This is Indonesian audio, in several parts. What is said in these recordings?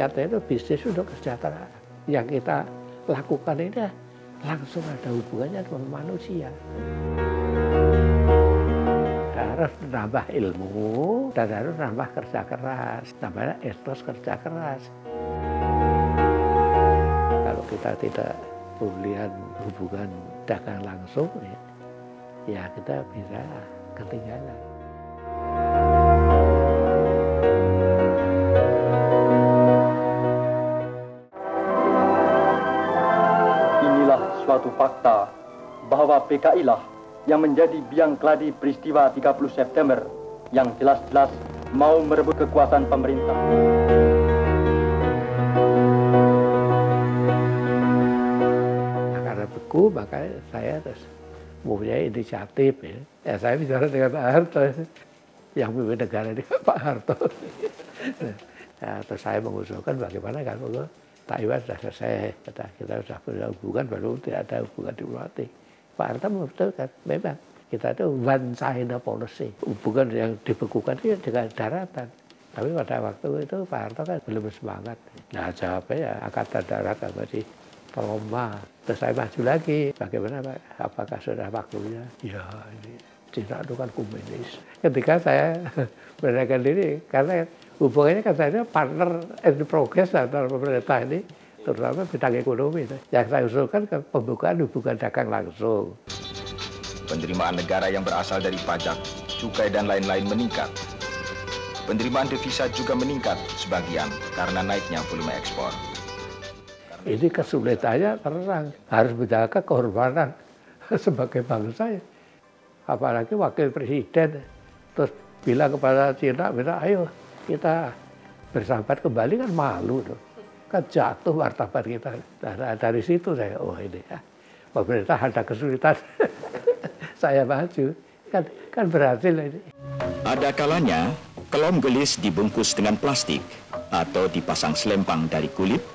niatnya itu bisnis untuk kesejahteraan. Yang kita lakukan ini langsung ada hubungannya dengan manusia. Harus menambah ilmu dan harus menambah kerja keras, namanya etos kerja keras. Kalau kita tidak melihat hubungan dagang langsung, ya kita bisa ketinggalan. Inilah suatu fakta bahwa PKI lah yang menjadi biang keladi peristiwa 30 September yang jelas-jelas mau merebut kekuasaan pemerintah. Nah, karena beku, maka saya terus mempunyai inisiatif. Ya, saya bicara dengan Pak Harto, yang memimpin negara ini Pak Harto. Nah, terus saya mengusulkan bagaimana kalau Taiwan sudah selesai, kita sudah punya hubungan, baru tidak ada hubungan diplomatik. Pak Harto memperbetul memang kita itu one China policy. Hubungan yang dibekukan itu dengan daratan. Tapi pada waktu itu Pak Harto kan belum semangat. Nah jawabnya ya Angkatan Darat masih trauma. Terus saya maju lagi, bagaimana Pak? Apakah sudah waktunya? Ya ini Cina itu kan komunis. Ketika saya menaikkan diri, karena hubungannya kan saya partner in progress antara pemerintah ini, terutama bidang ekonomi. Yang saya usulkan ke pembukaan hubungan dagang langsung. Penerimaan negara yang berasal dari pajak, cukai dan lain-lain meningkat. Penerimaan devisa juga meningkat sebagian karena naiknya volume ekspor. Ini kesulitannya terang, harus menjaga kehormatan sebagai bangsa. Apalagi wakil presiden terus bilang kepada Cina, ayo kita bersahabat kembali, kan malu tuh. Kan jatuh martabat kita. Nah, dari situ saya, oh ini ya, pemerintah ada kesulitan, saya maju, kan berhasil ini. Ada kalanya kelom gelis dibungkus dengan plastik atau dipasang selempang dari kulit,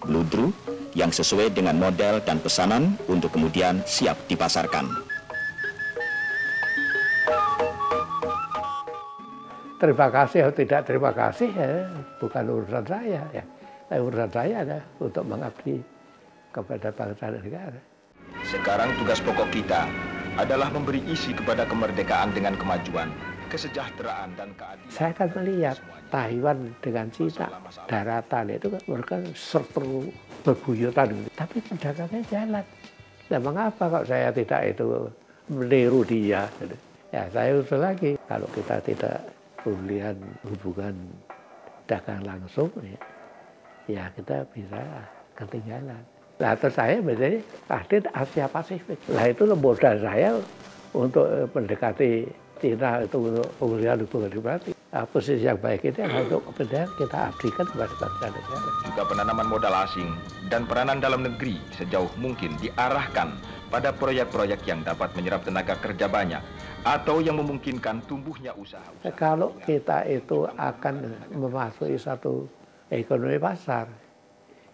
bludru yang sesuai dengan model dan pesanan untuk kemudian siap dipasarkan. Terima kasih atau tidak terima kasih ya, bukan urusan saya ya. Urusan saya adalah untuk mengabdi kepada bangsa dan negara. Sekarang tugas pokok kita adalah memberi isi kepada kemerdekaan dengan kemajuan, kesejahteraan dan keadilan. Saya akan melihat Taiwan dengan Cina, daratan itu kan mereka sertu berbuyutan, tapi dagangnya jalan. Nah, mengapa kalau saya tidak itu meniru dia? Ya saya usul lagi, kalau kita tidak melihat hubungan dagang langsung, ya kita bisa ketinggalan. Nah terus saya biasanya hadir Asia Pasifik. Nah itu modal saya untuk mendekati Cina, itu untuk pemulihan hubungan diplomatik. Nah, posisi yang baik ini adalah untuk kepentingan kita abdikan kepada bangsa negara. Juga penanaman modal asing dan peranan dalam negeri sejauh mungkin diarahkan pada proyek-proyek yang dapat menyerap tenaga kerja banyak atau yang memungkinkan tumbuhnya usaha. Kalau kita itu akan memasuki satu ekonomi pasar,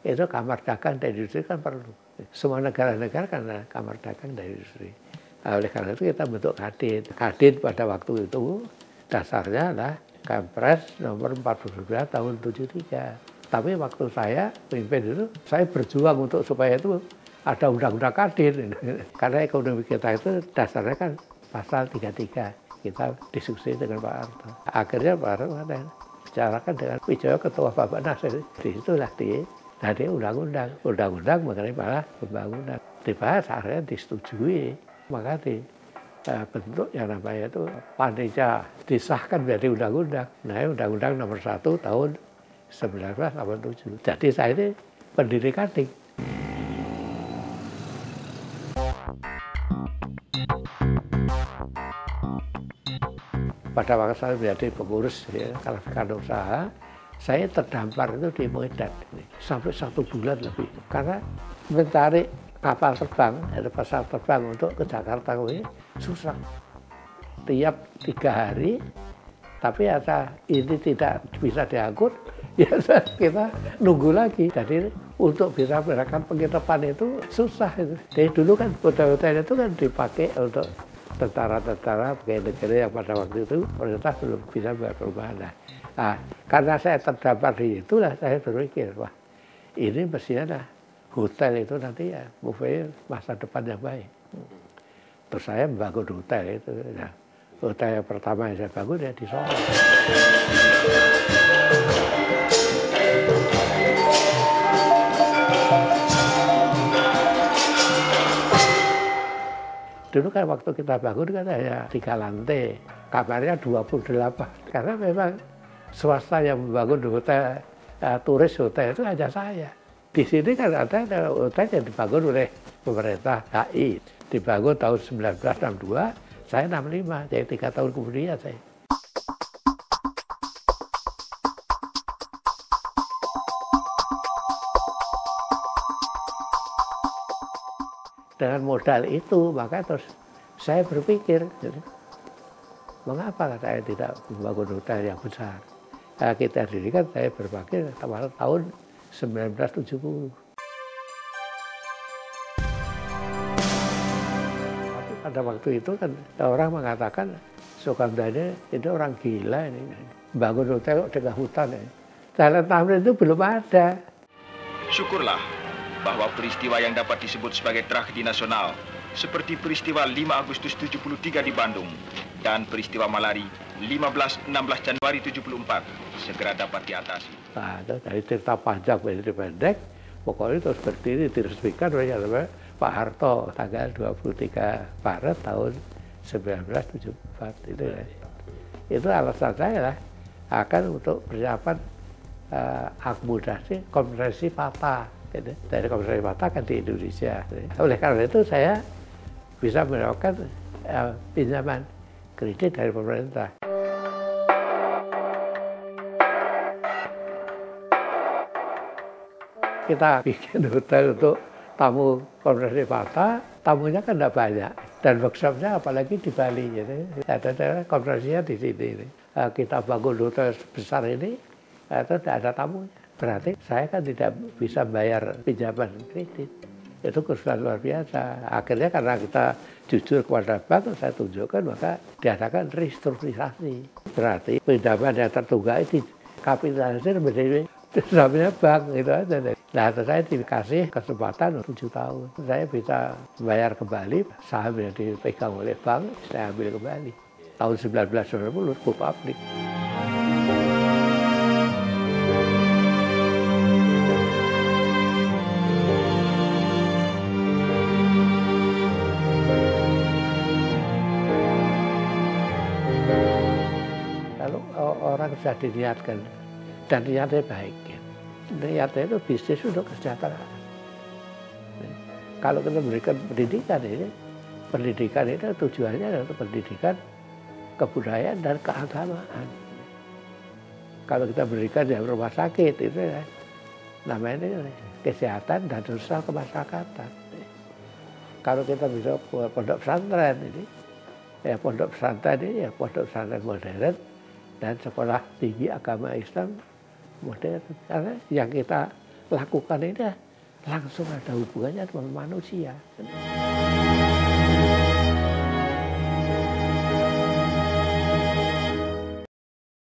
itu kamar dagang dan industri kan perlu. Semua negara-negara kan ada kamar dagang dan industri. Nah, oleh karena itu kita bentuk Kadin. Kadin pada waktu itu dasarnya adalah Kepres nomor 49 tahun 73. Tapi waktu saya pimpin itu, saya berjuang untuk supaya itu ada undang-undang Kadin. Karena ekonomi kita itu dasarnya kan pasal 33. Kita diskusi dengan Pak Harto. Akhirnya Pak Harto bicarakan dengan Wijaya Ketua Bappenas. Di situlah ada undang-undang mengenai malah pembangunan. Dibahas, akhirnya disetujui. Maka bentuk yang namanya itu panitia disahkan menjadi undang-undang. Nah, undang-undang nomor 1 tahun 1987. Jadi saya ini pendiri Kadin. Pada waktu saya menjadi pengurus klasifikasi usaha, saya terdampar itu di Medan sampai 1 bulan lebih. Karena mencari kapal terbang, ada pesawat terbang untuk ke Jakarta ini susah. Tiap 3 hari, tapi ini tidak bisa diangkut, ya kita nunggu lagi. Jadi untuk bisa melakukan penginapan itu susah. Jadi dulu kan hotel-hotel itu kan dipakai untuk tentara-tentara negara yang pada waktu itu pemerintah belum bisa buat perubahan. Nah, Karena saya terdampar di itulah saya berpikir, wah ini mestinya hotel itu nanti ya mempunyai masa depan yang baik. Terus saya membangun hotel itu. Nah, hotel yang pertama yang saya bangun ya di Solo. Dulu kan waktu kita bangun kan hanya 3 lantai, kamarnya 28. Karena memang swasta yang membangun hotel, turis hotel itu hanya saya. Di sini kan ada hotel yang dibangun oleh pemerintah HI. Dibangun tahun 1962, saya 65, jadi 3 tahun kemudian saya. Dengan modal itu, maka terus saya berpikir, mengapa saya tidak membangun hotel yang besar? Nah, kita dirikan saya berpikir pada tahun 1970. Tapi pada waktu itu kan orang mengatakan Sukandani itu orang gila ini, bangun hotel dengan hutan. Jalan Tamrin itu belum ada. Syukurlah bahwa peristiwa yang dapat disebut sebagai tragedi nasional seperti peristiwa 5 Agustus 73 di Bandung dan peristiwa Malari 15-16 Januari 74 segera dapat diatasi. Nah, dari cerita panjang menjadi pendek, pokoknya terus berdiri diresmikan oleh Pak Harto tanggal 23 Maret tahun 1974 itu ya. Itu alasan saya lah akan untuk persiapan akomodasi konferensi FATA. Dari konferensi FATA kan di Indonesia. Oleh karena itu saya bisa melakukan pinjaman kredit dari pemerintah. Kita bikin hotel untuk tamu konferensi FATA, tamunya kan tidak banyak. Dan workshopnya apalagi di Bali. Jadi ada konferensinya di sini. Kita bangun hotel besar ini, itu tidak ada tamunya. Berarti saya kan tidak bisa bayar pinjaman kredit. Itu kesulitan luar biasa. Akhirnya karena kita jujur kepada bank, saya tunjukkan maka diadakan restrukturisasi. Berarti pinjaman yang tertunggak itu kapitalisasi menjadi namanya bank gitu aja. Nah, saya dikasih kesempatan 7 tahun. Saya bisa bayar kembali saham yang dipegang oleh bank, saya ambil kembali. Tahun 1990, go public. Orang sudah diniatkan dan niatnya baik. Niatnya itu bisnis untuk kesejahteraan. Kalau kita berikan pendidikan itu tujuannya adalah pendidikan kebudayaan dan keagamaan. Kalau kita berikan di rumah sakit itu ya, namanya kesehatan dan sosial kemasyarakatan. Kalau kita bisa pondok pesantren ini, ya pondok pesantren ini ya pondok pesantren modern dan sekolah tinggi agama Islam modern. Karena yang kita lakukan ini langsung ada hubungannya dengan manusia.